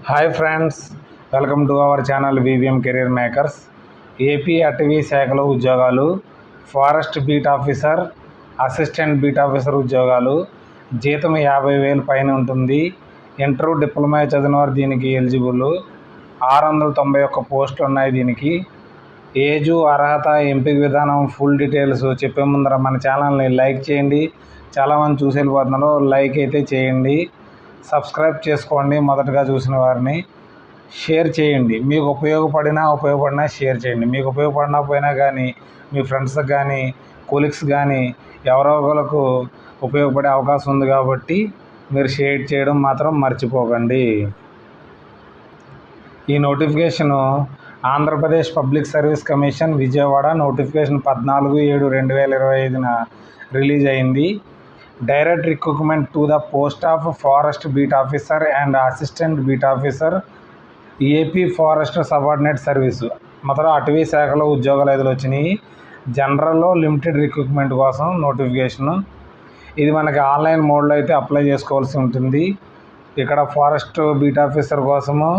Hi friends, welcome to our channel VVM career makers. AP అటవీ శాఖలో ఉద్యోగాలు, forest beat officer, assistant beat officer ఉద్యోగాలు. జీతం 50,000 పైన ఉంటుంది. ఇంటర్ డిప్లొమా చదివిన వారు దీనికి ఎలిజిబుల్. 691 పోస్టులు ఉన్నాయి దీనికి. ఏజు, అర్హత, ఎంపిక విధానం, ఫుల్ డీటెయిల్స్ చెప్పే ముందర మన ఛానల్ని లైక్ చేయండి. చాలామంది చూసి వెళ్ళిపోతున్నారు, లైక్ అయితే చేయండి. సబ్స్క్రైబ్ చేసుకోండి. మొదటగా చూసిన వారిని షేర్ చేయండి. మీకు ఉపయోగపడినా షేర్ చేయండి. మీకు ఉపయోగపడినా కానీ మీ ఫ్రెండ్స్కి కానీ కొలీగ్స్ కానీ ఎవరో ఒకరికి ఉపయోగపడే అవకాశం ఉంది కాబట్టి మీరు షేర్ చేయడం మాత్రం మర్చిపోకండి. ఈ notification Andhra Pradesh public service commission Vijayawada notification 14/7/2025 release అయింది. Direct recruitment to the post of forest beat officer and assistant beat officer, AP forest subordinate service. మొత్తం అటవీ శాఖలో ఉద్యోగాలు 5 వచ్చినాయి. జనరల్లో లిమిటెడ్ రిక్రూట్మెంట్ కోసం నోటిఫికేషను. ఇది మనకి ఆన్లైన్ మోడ్లో అయితే అప్లై చేసుకోవాల్సి ఉంటుంది. ఇక్కడ ఫారెస్ట్ బీట్ ఆఫీసర్ కోసము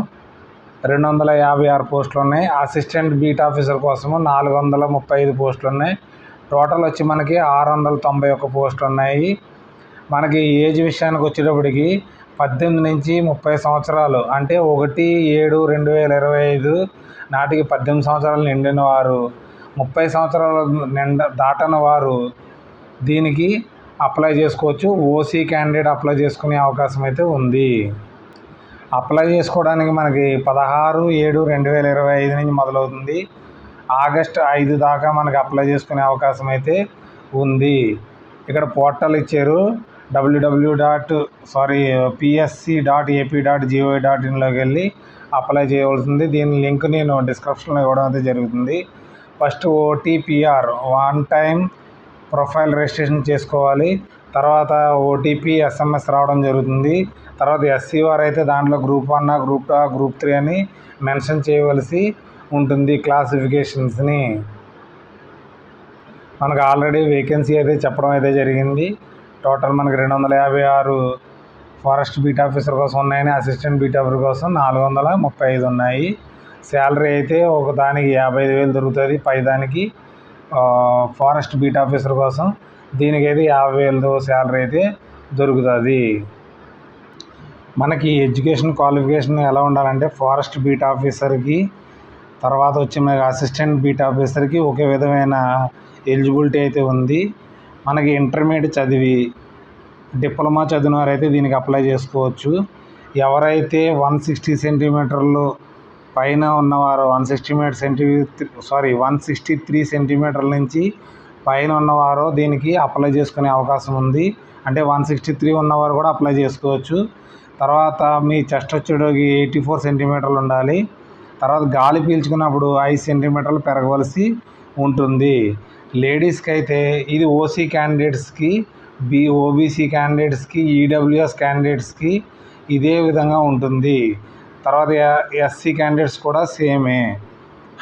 256 పోస్టులు ఉన్నాయి. అసిస్టెంట్ బీట్ ఆఫీసర్ కోసము 435 పోస్టులు ఉన్నాయి. టోటల్ వచ్చి మనకి 691 పోస్టులు ఉన్నాయి. మనకి ఏజ్ విషయానికి వచ్చేటప్పటికి 18 నుంచి 30 సంవత్సరాలు, అంటే 1/7/2025 నాటికి 18 సంవత్సరాలు నిండిన వారు, 30 సంవత్సరాలు దాటని వారు దీనికి అప్లై చేసుకోవచ్చు. ఓసీ క్యాండిడేట్ అప్లై చేసుకునే అవకాశం అయితే ఉంది. అప్లై చేసుకోవడానికి మనకి 16/7/2025 నుంచి మొదలవుతుంది. ఆగస్టు 5 దాకా మనకి అప్లై చేసుకునే అవకాశం అయితే ఉంది. ఇక్కడ పోర్టల్ ఇచ్చారు, psc.ap.gov.in వెళ్ళి అప్లై చేయవలసింది. దీని లింక్ నేను డిస్క్రిప్షన్లో ఇవ్వడం అయితే జరుగుతుంది. First OTPR, one time profile registration చేసుకోవాలి. తర్వాత ఓటీపీ ఎస్ఎంఎస్ రావడం జరుగుతుంది. తర్వాత ఎస్సీఆర్ అయితే దాంట్లో గ్రూప్ 1, గ్రూప్ 2, గ్రూప్ 3 అని మెన్షన్ చేయవలసి ఉంటుంది క్లాసిఫికేషన్స్ని. మనకు ఆల్రెడీ వేకెన్సీ అయితే చెప్పడం అయితే జరిగింది. టోటల్ మనకి 256 ఫారెస్ట్ బీట్ ఆఫీసర్ కోసం ఉన్నాయని, అసిస్టెంట్ బీట్ ఆఫీసర్ కోసం 435 ఉన్నాయి. శాలరీ అయితే ఒక దానికి 55,000 దొరుకుతుంది. పై దానికి ఫారెస్ట్ బీట్ ఆఫీసర్ కోసం దీనికైతే 50,000 శాలరీ అయితే దొరుకుతుంది. మనకి ఎడ్యుకేషన్ క్వాలిఫికేషన్ ఎలా ఉండాలంటే, ఫారెస్ట్ బీట్ ఆఫీసర్కి తర్వాత వచ్చి మనకి అసిస్టెంట్ బీట్ ఆఫీసర్కి ఒకే విధమైన ఎలిజిబిలిటీ అయితే ఉంది. మనకి ఇంటర్మీడియట్ చదివి డిప్లొమా చదివిన వారైతే దీనికి అప్లై చేసుకోవచ్చు. ఎవరైతే 160 సెంటీమీటర్లు పైన ఉన్నవారు, 163 సెంటీమీటర్ల నుంచి పైన ఉన్నవారు దీనికి అప్లై చేసుకునే అవకాశం ఉంది. అంటే 163 ఉన్నవారు కూడా అప్లై చేసుకోవచ్చు. తర్వాత మీ చెస్ట్ వచ్చేటికి 84 సెంటీమీటర్లు ఉండాలి. తర్వాత గాలి పీల్చుకున్నప్పుడు 5 సెంటీమీటర్లు పెరగవలసి ఉంటుంది. లేడీస్కి అయితే ఇది ఓసీ క్యాండిడేట్స్కి, ఓబీసీ క్యాండిడేట్స్కి, ఈడబ్ల్యూఎస్ క్యాండిడేట్స్కి ఇదే విధంగా ఉంటుంది. తర్వాత ఎస్సీ క్యాండిడేట్స్ కూడా సేమే.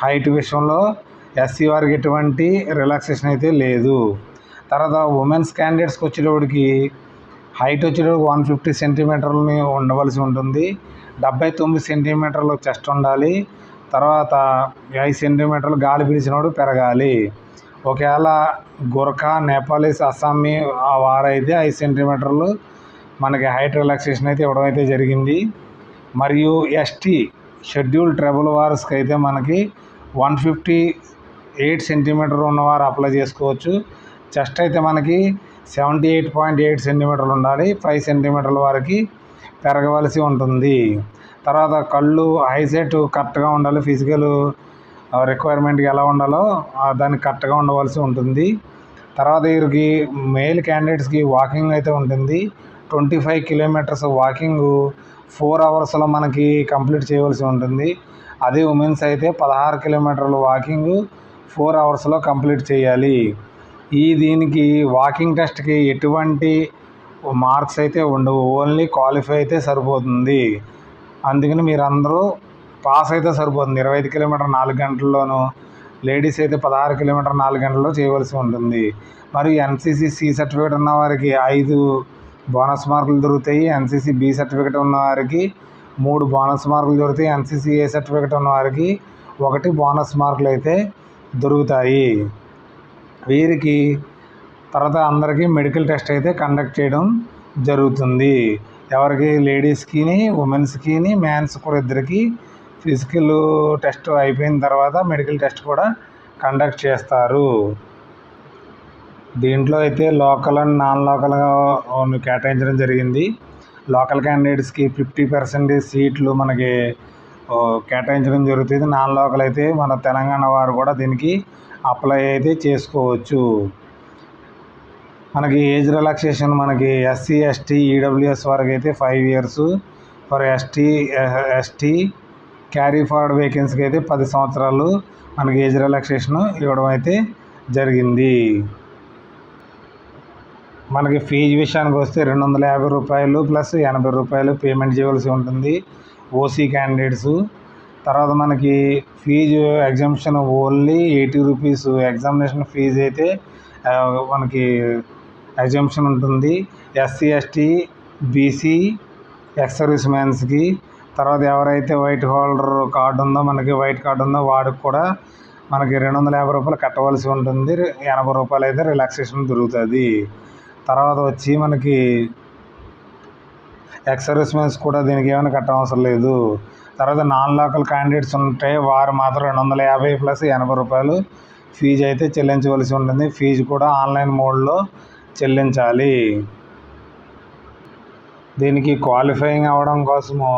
హైట్ విషయంలో ఎస్సీ వారికి ఎటువంటి రిలాక్సేషన్ అయితే లేదు. తర్వాత ఉమెన్స్ క్యాండిడేట్స్కి వచ్చేటప్పటికి హైట్ వచ్చేటప్పుడు 150 సెంటీమీటర్లని ఉండవలసి ఉంటుంది. 79 సెంటీమీటర్లు చెస్ట్ ఉండాలి. తర్వాత 5 సెంటీమీటర్లు గాలి పీల్చినప్పుడు పెరగాలి. ఒకవేళ గుర్ఖా, నేపాలీస్, అస్సామీ వారైతే 5 సెంటీమీటర్లు మనకి హైట్ రిలాక్సేషన్ అయితే ఇవ్వడం అయితే జరిగింది. మరియు ఎస్టీ షెడ్యూల్ ట్రైబల్ వార్స్కి అయితే మనకి 158 సెంటీమీటర్ ఉన్నవారు అప్లై చేసుకోవచ్చు. చెస్ట్ అయితే మనకి 78.8 సెంటీమీటర్లు ఉండాలి. 5 సెంటీమీటర్ల వరకు పెరగవలసి ఉంటుంది. తర్వాత కళ్ళు, ఐసెట్ కరెక్ట్గా ఉండాలి. ఫిజికల్ రిక్వైర్మెంట్కి ఎలా ఉండాలో దానికి కరెక్ట్గా ఉండవలసి ఉంటుంది. తర్వాత వీరికి మేల్ క్యాండిడేట్స్కి వాకింగ్ అయితే ఉంటుంది. 25 కిలోమీటర్స్ వాకింగ్ 4 అవర్స్లో మనకి కంప్లీట్ చేయవలసి ఉంటుంది. అదే ఉమెన్స్ అయితే 16 కిలోమీటర్లు వాకింగ్ 4 అవర్స్లో కంప్లీట్ చేయాలి. దీనికి వాకింగ్ టెస్ట్కి ఎటువంటి మార్క్స్ అయితే ఉండవు, ఓన్లీ క్వాలిఫై అయితే సరిపోతుంది. అందుకని మీరందరూ పాస్ అయితే సరిపోతుంది. 25 కిలోమీటర్ 4 గంటల్లోనూ, లేడీస్ అయితే 16 కిలోమీటర్ 4 గంటల్లో చేయవలసి ఉంటుంది. మరియు ఎన్సీసీ సి సర్టిఫికేట్ ఉన్న వారికి 5 బోనస్ మార్కులు దొరుకుతాయి. ఎన్సీసీ బి సర్టిఫికేట్ ఉన్న వారికి 3 బోనస్ మార్కులు దొరుకుతాయి. NCCA సర్టిఫికేట్ ఉన్న వారికి 1 బోనస్ మార్కులు అయితే దొరుకుతాయి. వీరికి తర్వాత అందరికీ మెడికల్ టెస్ట్ అయితే కండక్ట్ చేయడం జరుగుతుంది. ఎవరికి లేడీస్కి, ఉమెన్స్కి, మ్యాన్స్ కూడా ఇద్దరికి ఫిజికల్ టెస్ట్ అయిపోయిన తర్వాత మెడికల్ టెస్ట్ కూడా కండక్ట్ చేస్తారు. దీంట్లో అయితే లోకల్ అండ్ నాన్ లోకల్గా కేటాయించడం జరిగింది. లోకల్ క్యాండిడేట్స్కి 50% సీట్లు మనకి కేటాయించడం జరుగుతుంది. నాన్ లోకల్ అయితే మన తెలంగాణ వారు కూడా దీనికి అప్లై అయితే చేసుకోవచ్చు. మనకి ఏజ్ రిలాక్సేషన్ మనకి SC, ST, EWS వరకు అయితే 5 years, for ST carry forward వేకెన్సీకి అయితే 10 సంవత్సరాలు మనకి ఏజ్ రిలాక్సేషన్ ఇవ్వడం అయితే జరిగింది. మనకి ఫీజు విషయానికి వస్తే 250 రూపాయలు ప్లస్ 80 రూపాయలు పేమెంట్ చేయవలసి ఉంటుంది OC క్యాండిడేట్స్. తర్వాత మనకి fee exemption only 80 rupees examination fee అయితే మనకి ఎగ్జామ్షన్ ఉంటుంది. SC, ST, BC, ex service మ్యాన్స్కి. తర్వాత ఎవరైతే వైట్ హోల్డర్ కార్డు ఉందో, మనకి వైట్ కార్డు ఉందో వాడికి కూడా మనకి 250 రూపాయలు కట్టవలసి ఉంటుంది. 80 రూపాయలు అయితే రిలాక్సేషన్ దొరుకుతుంది. తర్వాత వచ్చి మనకి ఎక్స్ సర్వీస్ మ్యాన్స్ కూడా దీనికి ఏమైనా కట్టవసరం లేదు. తర్వాత నాన్ లోకల్ క్యాండిడేట్స్ ఉంటే వారు మాత్రం 250 ప్లస్ 80 రూపాయలు ఫీజు అయితే చెల్లించవలసి ఉంటుంది. ఫీజు కూడా ఆన్లైన్ మోడ్లో చెల్లించాలి. దీనికి క్వాలిఫైయింగ్ అవ్వడం కోసము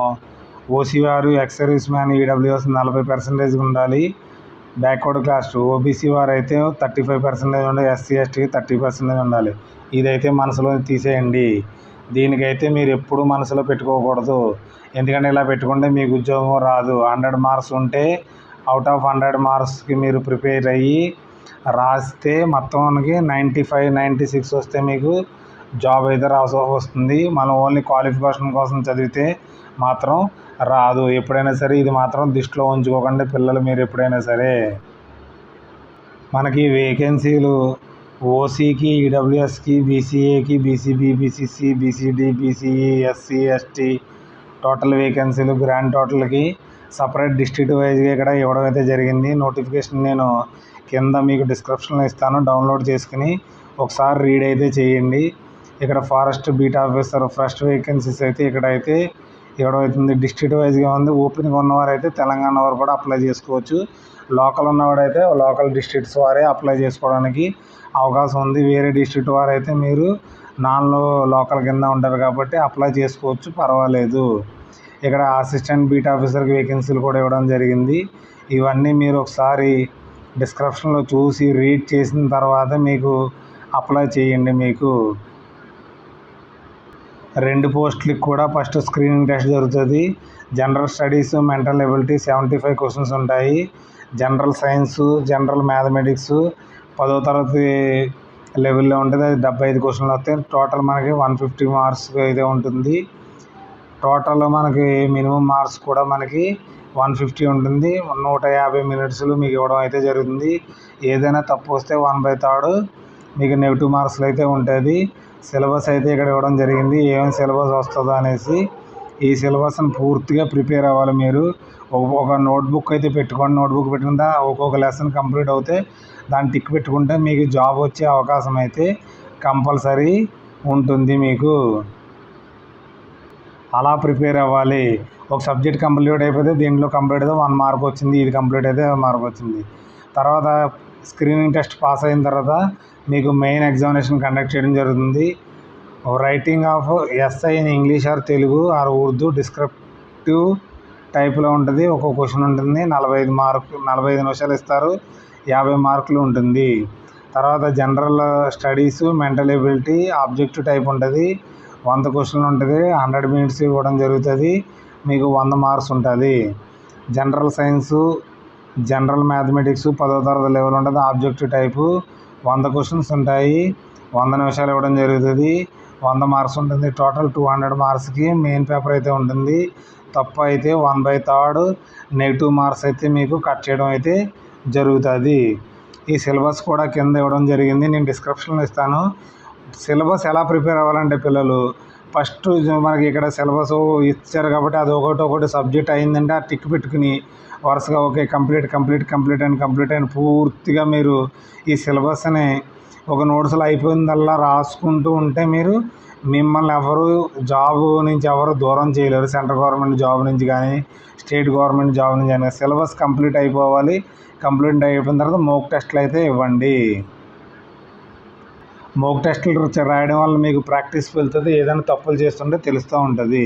OC వారు, ఎక్స్ సర్వీస్ మ్యాన్, EWS 40% ఉండాలి. బ్యాక్వర్డ్ క్లాస్ OBC వారు అయితే 35% ఉండాలి. SC, ST 30% ఉండాలి. ఇదైతే మనసులో తీసేయండి. దీనికైతే మీరు ఎప్పుడు మనసులో పెట్టుకోకూడదు. ఎందుకంటే ఇలా పెట్టుకుంటే మీకు ఉద్యోగం రాదు. 100 మార్క్స్ ఉంటే అవుట్ ఆఫ్ 100 మార్క్స్కి మీరు ప్రిపేర్ అయ్యి రాస్తే మొత్తానికి 95, 96 వస్తే మీకు జాబ్ అయితే వస్తుంది. మనం ఓన్లీ క్వాలిఫికేషన్ కోసం చదివితే మాత్రం రాదు. ఎప్పుడైనా సరే ఇది మాత్రం దృష్టిలో ఉంచుకోకండి పిల్లలు. మీరు ఎప్పుడైనా సరే మనకి వేకెన్సీలు OCకి, EWSకి, BCAకి, BCB, BCC, BCD, BCE, SC, ST total వేకెన్సీలు గ్రాండ్ టోటల్కి సపరేట్ డిస్ట్రిక్ట్ వైజ్గా ఇక్కడ ఇవ్వడం అయితే జరిగింది. నోటిఫికేషన్ నేను కింద మీకు డిస్క్రిప్షన్లో ఇస్తాను, డౌన్లోడ్ చేసుకుని ఒకసారి రీడ్ అయితే చేయండి. ఇక్కడ forest beat officer first vacancies అయితే ఇక్కడైతే ఇవ్వడం అవుతుంది. డిస్ట్రిక్ట్ వైజ్గా ఉంది. ఓపెన్గా ఉన్నవారు అయితే తెలంగాణ వారు కూడా అప్లై చేసుకోవచ్చు. లోకల్ ఉన్నవాడైతే లోకల్ డిస్ట్రిక్ట్స్ వారే అప్లై చేసుకోవడానికి అవకాశం ఉంది. వేరే డిస్ట్రిక్ట్ వారు అయితే మీరు లోకల్ కింద ఉంటారు కాబట్టి అప్లై చేసుకోవచ్చు, పర్వాలేదు. ఇక్కడ అసిస్టెంట్ బీట్ ఆఫీసర్కి వేకెన్సీలు కూడా ఇవ్వడం జరిగింది. ఇవన్నీ మీరు ఒకసారి డిస్క్రిప్షన్లో చూసి రీడ్ చేసిన తర్వాత మీకు అప్లై చేయండి. మీకు 2 పోస్టులకి కూడా ఫస్ట్ స్క్రీనింగ్ టెస్ట్ జరుగుతుంది. General studies, mental ability 75 questions ఉంటాయి. జనరల్ సైన్స్, జనరల్ మ్యాథమెటిక్స్ 10వ తరగతి లెవెల్లో ఉంటుంది. అది 75 క్వశ్చన్లు వస్తాయి. టోటల్ మనకి 150 మార్క్స్ అయితే ఉంటుంది. టోటల్ మనకి మినిమం మార్క్స్ కూడా మనకి 150 ఉంటుంది. 150 మినిట్స్లు మీకు ఇవ్వడం అయితే జరుగుతుంది. ఏదైనా తప్పు వస్తే 1/3 మీకు నెగిటివ్ మార్క్స్లు అయితే ఉంటుంది. సిలబస్ అయితే ఇక్కడ ఇవ్వడం జరిగింది. ఏమేమి సిలబస్ వస్తుందో అనేసి ఈ సిలబస్ని పూర్తిగా ప్రిపేర్ అవ్వాలి. మీరు ఒక నోట్బుక్ అయితే పెట్టుకోండి. నోట్బుక్ పెట్టుకుంటే ఒక్కొక్క లెసన్ కంప్లీట్ అవుతే దాన్ని టిక్ పెట్టుకుంటే మీకు జాబ్ వచ్చే అవకాశం అయితే కంపల్సరీ ఉంటుంది. మీకు అలా ప్రిపేర్ అవ్వాలి. ఒక సబ్జెక్ట్ కంప్లీట్ అయిపోతే దీంట్లో కంప్లీట్ అయితే 1 మార్క్ వచ్చింది, ఇది కంప్లీట్ అయితే 1 మార్క్ వచ్చింది. తర్వాత స్క్రీనింగ్ టెస్ట్ పాస్ అయిన తర్వాత మీకు మెయిన్ ఎగ్జామినేషన్ కండక్ట్ చేయడం జరుగుతుంది. Writing of SI in English or Telugu or Urdu descriptive టైప్లో ఉంటుంది. ఒక్కొక్క క్వశ్చన్ ఉంటుంది. 45 నిమిషాలు ఇస్తారు. 50 మార్కులు ఉంటుంది. తర్వాత general studies, mental ability objective type ఉంటుంది. 100 క్వశ్చన్లు ఉంటుంది. 100 మినిట్స్ ఇవ్వడం జరుగుతుంది. మీకు 100 మార్క్స్ ఉంటుంది. జనరల్ సైన్సు, జనరల్ మ్యాథమెటిక్స్ 10వ తరగతి లెవెల్ ఉంటుంది. ఆబ్జెక్టివ్ టైపు 100 క్వశ్చన్స్ ఉంటాయి. 100 నిమిషాలు ఇవ్వడం జరుగుతుంది. 100 మార్క్స్ ఉంటుంది. టోటల్ 200 మార్క్స్కి మెయిన్ పేపర్ అయితే ఉంటుంది. తప్పు అయితే 1/3 నెగిటివ్ మార్క్స్ అయితే మీకు కట్ చేయడం అయితే జరుగుతుంది. ఈ సిలబస్ కూడా కింద ఇవ్వడం జరిగింది. నేను డిస్క్రిప్షన్లో ఇస్తాను. సిలబస్ ఎలా ప్రిపేర్ అవ్వాలంటే పిల్లలు ఫస్ట్ మనకి ఇక్కడ సిలబస్ ఇచ్చారు కాబట్టి అది ఒకటి సబ్జెక్ట్ అయిందంటే ఆ టిక్ పెట్టుకుని వరుసగా ఓకే కంప్లీట్ అని పూర్తిగా మీరు ఈ సిలబస్ని ఒక నోట్స్లో అయిపోయిందల్లా రాసుకుంటూ ఉంటే మిమ్మల్ని ఎవరు జాబ్ నుంచి ఎవరు దూరం చేయలేరు. సెంట్రల్ గవర్నమెంట్ జాబ్ నుంచి కానీ స్టేట్ గవర్నమెంట్ జాబ్ నుంచి కానీ సిలబస్ కంప్లీట్ అయిపోవాలి. కంప్లీట్ అయిపోయిన తర్వాత మోక్ టెస్ట్లు అయితే ఇవ్వండి. మోక్ టెస్టులు రాయడం వల్ల మీకు ప్రాక్టీస్ వెళ్తుంది. ఏదైనా తప్పులు చేస్తుంటే తెలుస్తూ ఉంటుంది.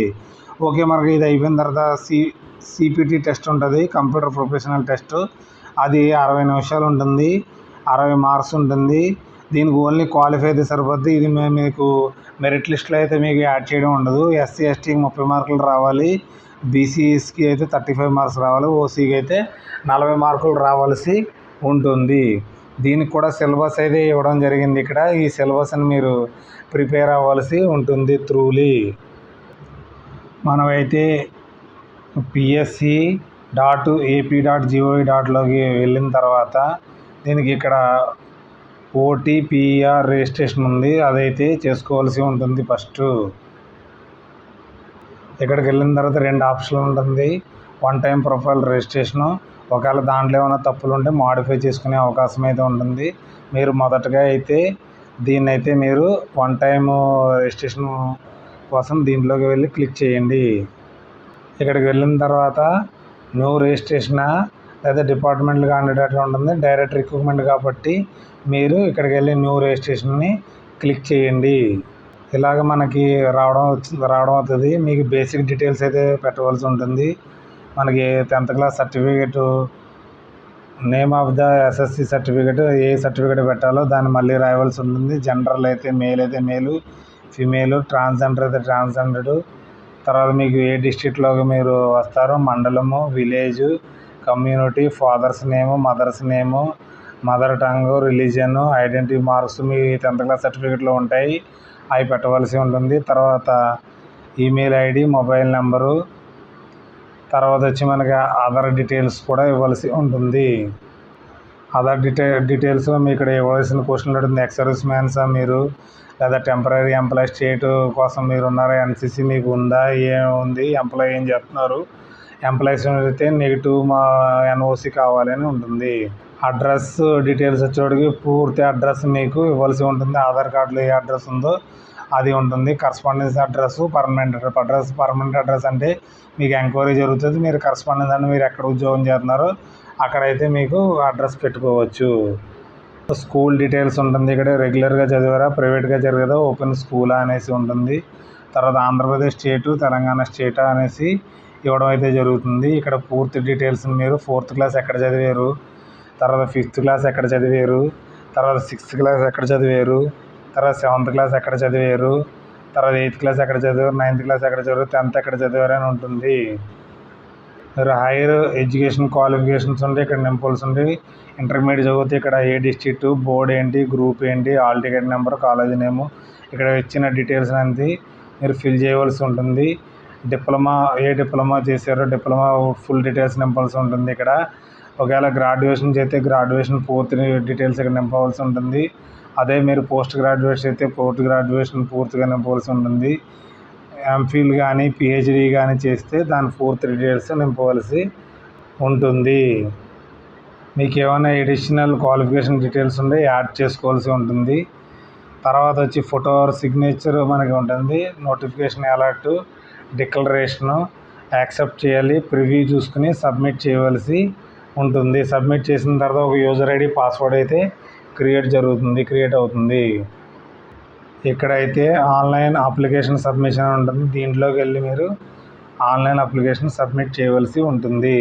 ఓకే, మనకి ఇది అయిపోయిన తర్వాత సిపిటి టెస్ట్ ఉంటుంది, కంప్యూటర్ ప్రొఫెషనల్ టెస్ట్. అది 60 నిమిషాలు ఉంటుంది, 60 మార్క్స్ ఉంటుంది. దీనికి ఓన్లీ క్వాలిఫై అయితే సరిపోద్ది. ఇది మీకు మెరిట్ లిస్ట్లో అయితే మీకు యాడ్ చేయడం ఉండదు. ఎస్సీ ఎస్టీకి 30 మార్కులు రావాలి, బీసీఎస్కి అయితే 35 మార్క్స్ రావాలి, ఓసీకి అయితే 40 మార్కులు రావాల్సి ఉంటుంది. దీనికి కూడా సిలబస్ అయితే ఇవ్వడం జరిగింది. ఇక్కడ ఈ సిలబస్ని మీరు ప్రిపేర్ అవ్వాల్సి ఉంటుంది త్రూలీ. మనమైతే psc.ap.gov.లోకి వెళ్ళిన తర్వాత దీనికి ఇక్కడ OTPR రిజిస్ట్రేషన్ ఉంది, అదైతే చేసుకోవాల్సి ఉంటుంది. ఫస్ట్ ఇక్కడికి వెళ్ళిన తర్వాత 2 ఆప్షన్లు ఉంటుంది. వన్ టైం ప్రొఫైల్ రిజిస్ట్రేషను, ఒకవేళ దాంట్లో ఏమైనా తప్పులు ఉంటే మాడిఫై చేసుకునే అవకాశం అయితే ఉంటుంది. మీరు మొదటగా అయితే దీన్ని అయితే మీరు వన్ టైం రిజిస్ట్రేషన్ కోసం దీంట్లోకి వెళ్ళి క్లిక్ చేయండి. ఇక్కడికి వెళ్ళిన తర్వాత న్యూ రిజిస్ట్రేషనా లేదా డిపార్ట్మెంట్ క్యాండిడేట్ ఉంటుంది, డైరెక్ట్ రిక్రూట్మెంట్ కాబట్టి మీరు ఇక్కడికి వెళ్ళి న్యూ రిజిస్ట్రేషన్ని క్లిక్ చేయండి. ఇలాగ మనకి రావడం అవుతుంది. మీకు బేసిక్ డీటెయిల్స్ అయితే పెట్టవలసి ఉంటుంది. మనకి 10th class certificate, name of the SSC certificate, A certificate పెట్టాలో దాన్ని మళ్ళీ రాయవలసి ఉంటుంది. జనరల్ అయితే మేల్ అయితే మేలు, ఫిమేల్, ట్రాన్స్జెండర్ అయితే ట్రాన్స్జెండర్డు. తర్వాత మీకు ఏ డిస్ట్రిక్ట్లోకి మీరు వస్తారో, మండలము, village, community, fathers name, mothers name, mother tongue, religion, identity marks మీ 10th క్లాస్ సర్టిఫికేట్లో ఉంటాయి, అవి పెట్టవలసి ఉంటుంది. తర్వాత ఈమెయిల్ ఐడి, మొబైల్ నెంబరు, తర్వాత వచ్చి మనకి ఆధార్ డీటెయిల్స్ కూడా ఇవ్వాల్సి ఉంటుంది. ఆధార్ డీటెయిల్స్లో మీ ఇక్కడ ఇవ్వాల్సిన క్వశ్చన్ ఉంటుంది. ఎక్స్ సర్వీస్ మ్యాన్సా మీరు, లేదా టెంపరీ ఎంప్లాయీ స్టేట్ కోసం మీరు ఉన్నారా, ఎన్సీసీ మీకు ఉందా, ఏముంది, ఎంప్లాయీ ఏం చేస్తున్నారు, ఎంప్లాయీస్ అయితే నెగిటివ్ ఎన్ఓసి కావాలని ఉంటుంది. అడ్రస్ డీటెయిల్స్ వచ్చేవాడికి పూర్తి అడ్రస్ మీకు ఇవ్వాల్సి ఉంటుంది. ఆధార్ కార్డులో ఏ అడ్రస్ ఉందో అది ఉంటుంది. Correspondence address, permanent address. Permanent address అంటే మీకు ఎంక్వైరీ జరుగుతుంది. మీరు కరస్పాండెన్స్ అంటే మీరు ఎక్కడ ఉద్యోగం చేస్తున్నారో అక్కడైతే మీకు అడ్రస్ పెట్టుకోవచ్చు. స్కూల్ డీటెయిల్స్ ఉంటుంది. ఇక్కడ రెగ్యులర్గా చదివారా, ప్రైవేట్గా చదివారా, ఓపెన్ స్కూలా అనేసి ఉంటుంది. తర్వాత ఆంధ్రప్రదేశ్ స్టేటు, తెలంగాణ స్టేటా అనేసి ఇవ్వడం అయితే జరుగుతుంది. ఇక్కడ పూర్తి డీటెయిల్స్ మీరు 4th క్లాస్ ఎక్కడ చదివారు, తర్వాత 5th క్లాస్ ఎక్కడ చదివారు, తర్వాత 6th క్లాస్ ఎక్కడ చదివారు, తర్వాత 7th క్లాస్ ఎక్కడ చదివారు, తర్వాత 8th క్లాస్ ఎక్కడ చదివారు, 9th క్లాస్ ఎక్కడ చదివారు, 10th ఎక్కడ చదివారు అని ఉంటుంది. మీరు హైయర్ ఎడ్యుకేషన్ క్వాలిఫికేషన్స్ ఉంటే ఇక్కడ నింపాల్సి ఉంది. ఇంటర్మీడియట్ చదివితే ఇక్కడ ఏ డిస్ట్రిక్ట్, బోర్డ్ ఏంటి, గ్రూప్ ఏంటి, హాల్ టికెట్ నెంబర్, కాలేజ్ నేము, ఇక్కడ ఇచ్చిన డీటెయిల్స్ అనేది మీరు ఫిల్ చేయవలసి ఉంటుంది. డిప్లొమా చేశారో డిప్లొమా ఫుల్ డీటెయిల్స్ నింపాల్సి ఉంటుంది. ఇక్కడ ఒకవేళ గ్రాడ్యుయేషన్ చేస్తే గ్రాడ్యుయేషన్ పూర్తి డీటెయిల్స్ ఇక్కడ నింపవలసి ఉంటుంది. అదే మీరు పోస్ట్ గ్రాడ్యుయేషన్ అయితే పోస్ట్ గ్రాడ్యుయేషన్ పూర్తిగా నింపవలసి ఉంటుంది. ఎంఫిల్ కానీ పిహెచ్డి కానీ చేస్తే దాని పూర్తి డీటెయిల్స్ నింపవలసి ఉంటుంది. మీకు ఏమైనా ఎడిషనల్ క్వాలిఫికేషన్ డీటెయిల్స్ ఉంటే యాడ్ చేసుకోవాల్సి ఉంటుంది. తర్వాత వచ్చి ఫోటో సిగ్నేచర్ మనకి ఉంటుంది. నోటిఫికేషన్ అలర్ట్, డిక్లరేషను యాక్సెప్ట్ చేయాలి. ప్రివ్యూ చూసుకుని సబ్మిట్ చేయవలసి ఉంటుంది. సబ్మిట్ చేసిన తర్వాత ఒక యూజర్ ఐడి, పాస్వర్డ్ అయితే క్రియేట్ అవుతుంది. ఇక్కడైతే ఆన్లైన్ అప్లికేషన్ సబ్మిషన్ ఉంటుంది. దీంట్లోకి వెళ్ళి మీరు ఆన్లైన్ అప్లికేషన్ సబ్మిట్ చేయవలసి ఉంటుంది.